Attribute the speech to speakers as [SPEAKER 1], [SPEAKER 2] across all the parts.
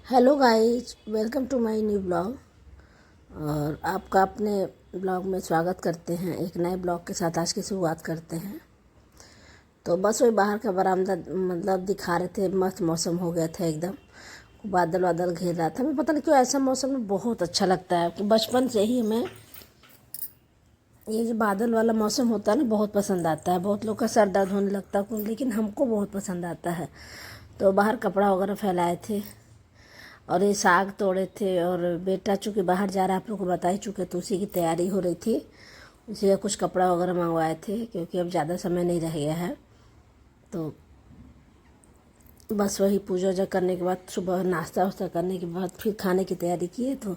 [SPEAKER 1] Hello guys, welcome to my new blog. और आपका अपने ब्लॉग में स्वागत करते हैं। एक नए ब्लॉग के साथ आज की शुरुआत करते हैं। तो बस वही बाहर का बरामदा मतलब दिखा रहे थे। मस्त मौसम हो गया था एकदम, बादल वादल घेर रहा था। हमें पता नहीं क्यों ऐसा मौसम में बहुत अच्छा लगता है कि बचपन से ही हमें ये जो बादल वाला मौसम होता है ना बहुत पसंद आता है। बहुत लोग का सर दर्द होने लगता है कुछ, लेकिन हमको बहुत पसंद आता है। तो बाहर कपड़ा वगैरह फैलाए थे और ये साग तोड़े थे। और बेटा चूँकि बाहर जा रहा है, आप लोग को बता ही चुके, तो उसी की तैयारी हो रही थी। उसी का कुछ कपड़ा वगैरह मंगवाए थे क्योंकि अब ज़्यादा समय नहीं रह गया है। तो बस वही पूजा वूजा करने के बाद, सुबह नाश्ता वास्ता करने के बाद फिर खाने की तैयारी किए। तो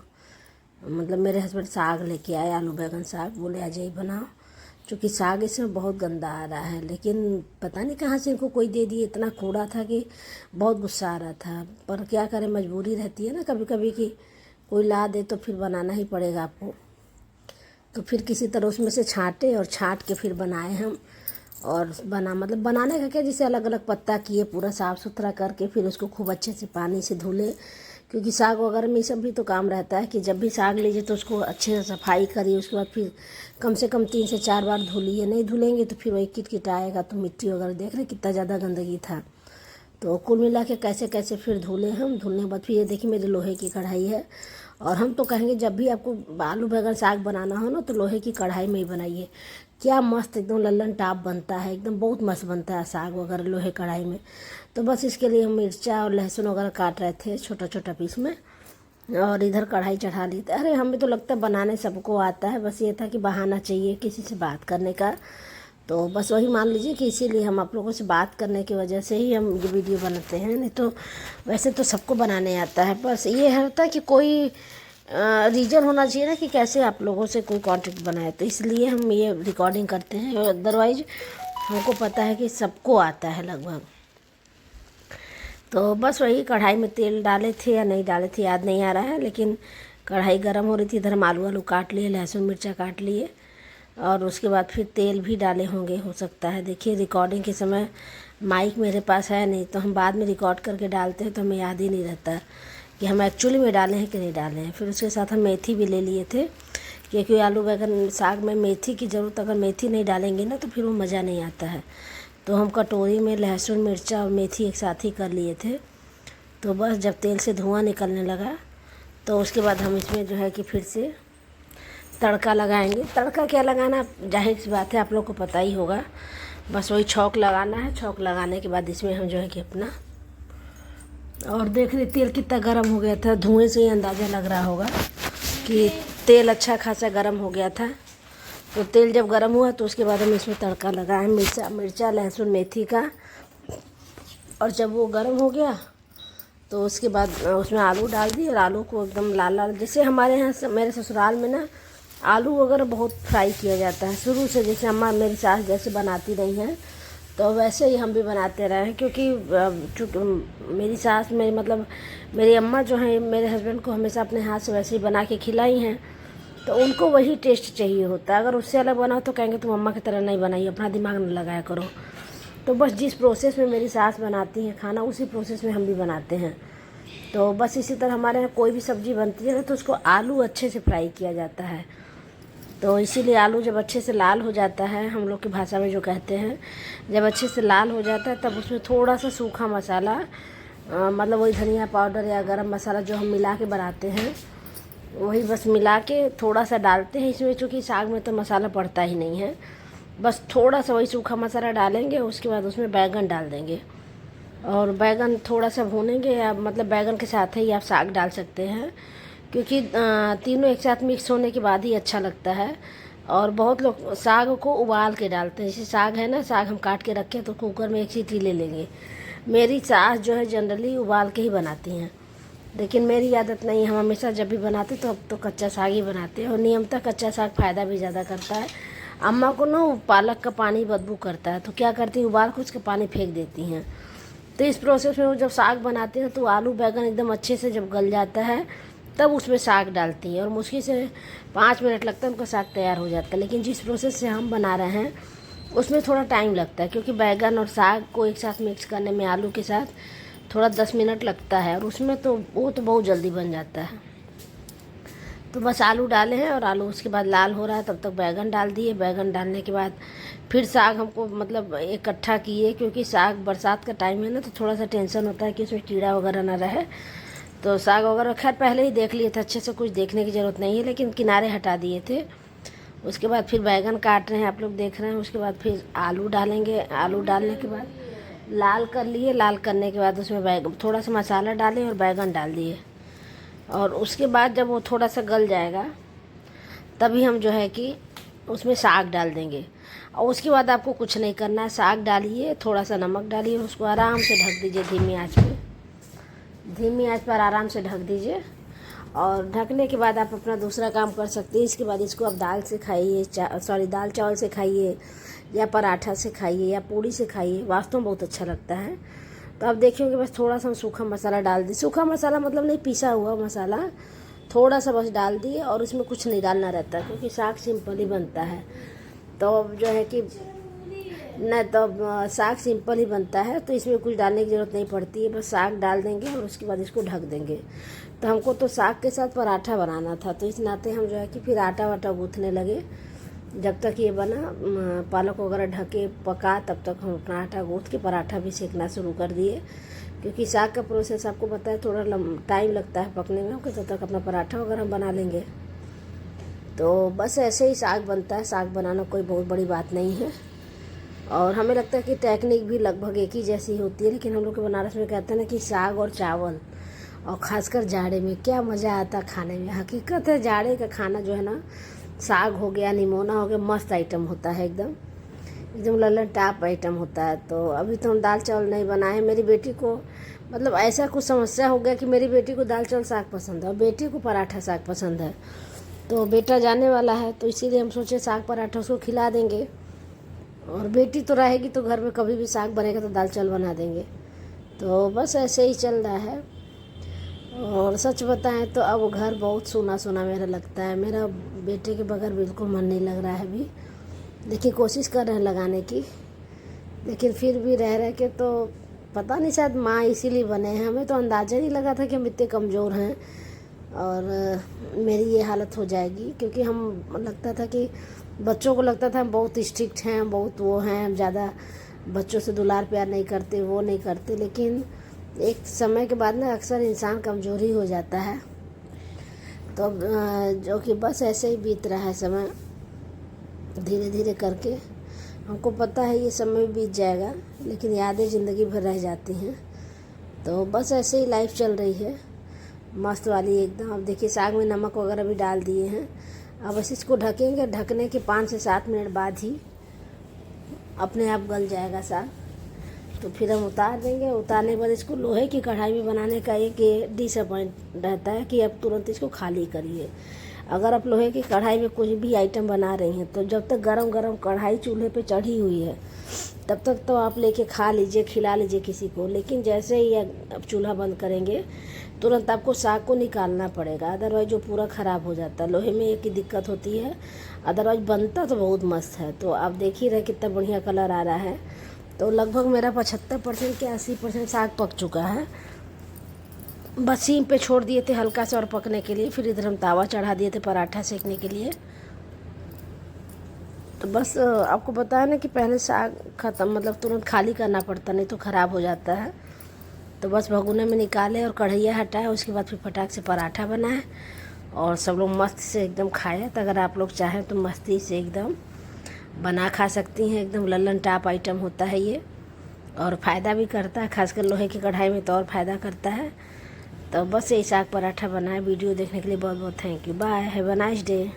[SPEAKER 1] मतलब मेरे हस्बैंड साग लेके आए, आलू बैंगन साग। बोले आ जाइए बनाओ। चूँकि साग इसमें बहुत गंदा आ रहा है, लेकिन पता नहीं कहाँ से इनको कोई दे दिए। इतना कूड़ा था कि बहुत गुस्सा आ रहा था। पर क्या करें, मजबूरी रहती है ना कभी कभी कि कोई ला दे तो फिर बनाना ही पड़ेगा आपको। तो फिर किसी तरह उसमें से छाँटे और छाँट के फिर बनाए हम। और मतलब बनाने का क्या, जैसे अलग अलग पत्ता किए, पूरा साफ़ सुथरा करके फिर उसको खूब अच्छे से पानी से धुले। क्योंकि साग वगैरह में ये सब भी तो काम रहता है कि जब भी साग लीजिए तो उसको अच्छे से सफाई करिए। उसके बाद फिर कम से कम 3 से 4 बार धुलिए। नहीं धुलेंगे तो फिर वही किट आएगा। तो मिट्टी वगैरह देख रहे कितना ज़्यादा गंदगी था। तो कुल मिला के कैसे कैसे फिर धुले हम। धुलने के बाद फिर ये देखिए मेरी लोहे की कढ़ाई है। और हम तो कहेंगे जब भी आपको आलू बैंगन साग बनाना हो ना तो लोहे की कढ़ाई में ही बनाइए। क्या मस्त एकदम लल्लन टाप बनता है, एकदम बहुत मस्त बनता है साग वगैरह लोहे कढ़ाई में। तो बस इसके लिए हम मिर्चा और लहसुन वगैरह काट रहे थे छोटा छोटा पीस में। और इधर कढ़ाई चढ़ा ली थी। अरे हमें तो लगता है बनाने सबको आता है, बस ये था कि बहाना चाहिए किसी से बात करने का। तो बस वही मान लीजिए कि इसीलिए हम आप लोगों से बात करने की वजह से ही हम ये वीडियो बनाते हैं। नहीं तो वैसे तो सबको बनाने आता है, बस ये होता है कि कोई रीज़न होना चाहिए ना कि कैसे आप लोगों से कोई कंटेंट बनाए। तो इसलिए हम ये रिकॉर्डिंग करते हैं। अदरवाइज हमको पता है कि सबको आता है लगभग। तो बस वही कढ़ाई में तेल डाले थे या नहीं डाले थे याद नहीं आ रहा है, लेकिन कढ़ाई गर्म हो रही थी। इधर हम आलू आलू काट लिए, लहसुन मिर्चा काट लिए। और उसके बाद फिर तेल भी डाले होंगे, हो सकता है। देखिए रिकॉर्डिंग के समय माइक मेरे पास है नहीं, तो हम बाद में रिकॉर्ड करके डालते हैं तो हमें याद ही नहीं रहता कि हम एक्चुअली में डाले हैं कि नहीं डाले हैं। फिर उसके साथ हम मेथी भी ले लिए थे क्योंकि आलू बैंगन साग में मेथी की ज़रूरत, अगर मेथी नहीं डालेंगे ना तो फिर वो मज़ा नहीं आता है। तो हम कटोरी में लहसुन मिर्चा और मेथी एक साथ ही कर लिए थे। तो बस जब तेल से धुआं निकलने लगा तो उसके बाद हम इसमें जो है कि फिर से तड़का लगाएंगे। तड़का क्या लगाना, जाहिर सी बात है आप लोग को पता ही होगा। बस वही छौंक लगाना है। छौंक लगाने के बाद इसमें हम जो है कि अपना, और देख रहे तेल कितना गर्म हो गया था। धुएं से ही अंदाज़ा लग रहा होगा कि तेल अच्छा खासा गर्म हो गया था। तो तेल जब गर्म हुआ तो उसके बाद हम इसमें तड़का लगाएं, मिर्चा लहसुन मेथी का। और जब वो गर्म हो गया तो उसके बाद उसमें आलू डाल दिए। और आलू को एकदम लाल लाल, जैसे हमारे यहाँ मेरे ससुराल में ना आलू वगैरह बहुत फ्राई किया जाता है शुरू से। जैसे अम्मा मेरी सास जैसे बनाती रही हैं तो वैसे ही हम भी बनाते रहे हैं। क्योंकि मेरी सास मेरी मतलब मेरी अम्मा जो है मेरे हस्बैंड को हमेशा अपने हाथ से वैसे ही बना के खिलाई हैं। तो उनको वही टेस्ट चाहिए होता है। अगर उससे अलग बनाओ तो कहेंगे तुम अम्मा की तरह नहीं बनाई, अपना दिमाग न लगाया करो। तो बस जिस प्रोसेस में मेरी सास बनाती हैं खाना, उसी प्रोसेस में हम भी बनाते हैं। तो बस इसी तरह हमारे यहाँ कोई भी सब्ज़ी बनती है ना तो उसको आलू अच्छे से फ्राई किया जाता है। तो इसीलिए आलू जब अच्छे से लाल हो जाता है, हम लोग की भाषा में जो कहते हैं, जब अच्छे से लाल हो जाता है तब उसमें थोड़ा सा सूखा मसाला, मतलब वही धनिया पाउडर या गरम मसाला जो हम मिला के बनाते हैं, वही बस मिला के थोड़ा सा डालते हैं इसमें। चूँकि साग में तो मसाला पड़ता ही नहीं है, बस थोड़ा सा वही सूखा मसाला डालेंगे। उसके बाद उसमें बैंगन डाल देंगे और बैंगन थोड़ा सा भूनेंगे। या मतलब बैंगन के साथ ही आप साग डाल सकते हैं, क्योंकि तीनों एक साथ मिक्स होने के बाद ही अच्छा लगता है। और बहुत लोग साग को उबाल के डालते हैं। जैसे साग है ना, साग हम काट के रखें तो कुकर में एक सीटी ले लेंगे। मेरी सास जो है जनरली उबाल के ही बनाती हैं, लेकिन मेरी आदत नहीं है। हम हमेशा जब भी बनाते तो अब तो कच्चा साग ही बनाते हैं। और नियमतः कच्चा साग फ़ायदा भी ज़्यादा करता है। अम्मा को ना पालक का पानी बदबू करता है, तो क्या करती हैं, उबाल के उसका पानी फेंक देती हैं। तो इस प्रोसेस में वो जब साग बनाते हैं तो आलू बैंगन एकदम अच्छे से जब गल जाता है तब उसमें साग डालती हैं। और मुश्किल से 5 मिनट लगता है उनका साग तैयार हो जाता है। लेकिन जिस प्रोसेस से हम बना रहे हैं उसमें थोड़ा टाइम लगता है, क्योंकि बैंगन और साग को एक साथ मिक्स करने में आलू के साथ थोड़ा 10 मिनट लगता है, और उसमें तो वो तो बहुत जल्दी बन जाता है। तो बस आलू डाले हैं, और आलू उसके बाद लाल हो रहा है तब तक बैगन डाल दिए। बैगन डालने के बाद फिर साग हमको मतलब इकट्ठा किए, क्योंकि साग बरसात का टाइम है ना, तो थोड़ा सा टेंशन होता है कि उसमें कीड़ा वगैरह ना रहे। तो साग वगैरह खैर पहले ही देख लिए थे अच्छे से, कुछ देखने की ज़रूरत नहीं है, लेकिन किनारे हटा दिए थे। उसके बाद फिर बैगन काट रहे हैं, आप लोग देख रहे हैं। उसके बाद फिर आलू डालेंगे। आलू डालने के बाद लाल कर लिए। लाल करने के बाद उसमें बैगन थोड़ा सा मसाला डालें और बैगन डाल दिए। और उसके बाद जब वो थोड़ा सा गल जाएगा तभी हम जो है कि उसमें साग डाल देंगे। और उसके बाद आपको कुछ नहीं करना है, साग डालिए, थोड़ा सा नमक डालिए, उसको आराम से ढक दीजिए धीमी आंच पे। धीमी आंच पर आराम से ढक दीजिए। और ढकने के बाद आप अपना दूसरा काम कर सकते हैं। इसके बाद इसको आप दाल से खाइए, दाल चावल से खाइए, या पराठा से खाइए, या पूड़ी से खाइए, वास्तव में बहुत अच्छा लगता है। तो आप देखिए बस थोड़ा सा सूखा मसाला डाल दी। सूखा मसाला मतलब नहीं, पिसा हुआ मसाला थोड़ा सा बस डाल दिए, और इसमें कुछ नहीं डालना रहता क्योंकि साग सिंपल ही बनता है। तो जो है कि न, तो साग सिंपल ही बनता है, तो इसमें कुछ डालने की ज़रूरत नहीं पड़ती है। बस साग डाल देंगे और उसके बाद इसको ढक देंगे। तो हमको तो साग के साथ पराठा बनाना था, तो इस नाते हम जो है कि फिर आटा वाटा गूँथने लगे। जब तक ये बना, पालक वगैरह ढके पका, तब तक हम अपना आटा गूँथ के पराठा भी सेकना शुरू कर दिए। क्योंकि साग का प्रोसेस आपको पता है, थोड़ा टाइम लगता है पकने में, तब तक अपना पराठा वगैरह हम बना लेंगे। तो बस ऐसे ही साग बनता है। साग बनाना कोई बहुत बड़ी बात नहीं है, और हमें लगता है कि टेक्निक भी लगभग एक ही जैसी होती है। लेकिन हम लोग के बनारस में कहते हैं ना कि साग और चावल, और ख़ासकर जाड़े में क्या मज़ा आता है खाने में। हकीकत है, जाड़े का खाना जो है ना, साग हो गया, निमोना हो गया, मस्त आइटम होता है, एकदम एकदम लल्लन टाप आइटम होता है। तो अभी तो हम दाल चावल नहीं बनाए। मेरी बेटी को मतलब ऐसा कुछ समस्या हो गया कि मेरी बेटी को दाल चावल साग पसंद है और बेटी को पराठा साग पसंद है। तो बेटा जाने वाला है, तो इसीलिए हम सोचे साग पराठा उसको खिला देंगे, और बेटी तो रहेगी तो घर में कभी भी साग बनेगा तो दाल चावल बना देंगे। तो बस ऐसे ही चल रहा है। और सच बताएं तो अब घर बहुत सूना सूना मेरा लगता है। मेरा बेटे के बगैर बिल्कुल मन नहीं लग रहा है अभी। देखिए कोशिश कर रहे हैं लगाने की, लेकिन फिर भी रह के तो पता नहीं, शायद माँ इसीलिए बने हैं। हमें तो अंदाज़ा नहीं लगा था कि हम इतने कमज़ोर हैं और मेरी ये हालत हो जाएगी। क्योंकि हम लगता था कि बच्चों को लगता था हम बहुत स्ट्रिक्ट हैं, हम बहुत वो हैं, हम ज़्यादा बच्चों से दुलार प्यार नहीं करते, वो नहीं करते। लेकिन एक समय के बाद ना अक्सर इंसान कमज़ोर ही हो जाता है। तो जो कि बस ऐसे ही बीत रहा है समय, धीरे धीरे करके। हमको पता है ये समय बीत जाएगा, लेकिन यादें ज़िंदगी भर रह जाती हैं। तो बस ऐसे ही लाइफ चल रही है, मस्त वाली एकदम। अब देखिए साग में नमक वगैरह भी डाल दिए हैं। अब बस इसको ढकेंगे। ढकने के 5 से 7 मिनट बाद ही अपने आप गल जाएगा साग। तो फिर हम उतार देंगे। उतारने के बाद इसको लोहे की कढ़ाई में बनाने का एक डिसअपॉइंट रहता है कि आप तुरंत इसको खाली करिए। अगर आप लोहे की कढ़ाई में कुछ भी आइटम बना रही हैं, तो जब तक गरम गरम कढ़ाई चूल्हे पे चढ़ी हुई है तब तक तो आप लेके खा लीजिए, खिला लीजिए किसी को। लेकिन जैसे ही आप चूल्हा बंद करेंगे तुरंत आपको साग को निकालना पड़ेगा, अदरवाइज जो पूरा ख़राब हो जाता है। लोहे में एक ही दिक्कत होती है, अदरवाइज बनता तो बहुत मस्त है। तो आप देख ही रहे कितना बढ़िया कलर आ रहा है। तो लगभग मेरा 75% के 80% साग पक चुका है। बस सीम पे छोड़ दिए थे हल्का सा और पकने के लिए। फिर इधर हम तावा चढ़ा दिए थे पराठा सेकने के लिए। तो बस आपको बताया ना कि पहले साग ख़त्म मतलब तुरंत खाली करना पड़ता, नहीं तो ख़राब हो जाता है। तो बस भगोने में निकाले और कढ़ैया हटाए। उसके बाद फिर फटाक से पराठा बनाए और सब लोग मस्त से एकदम खाए। तो अगर आप लोग चाहें तो मस्ती से एकदम बना खा सकती हैं। एकदम लल्लन टाप आइटम होता है ये, और फ़ायदा भी करता है, खासकर लोहे की कढ़ाई में तो और फ़ायदा करता है। तो बस यही साग पराठा बनाए। वीडियो देखने के लिए बहुत बहुत thank you. Bye, have a nice day.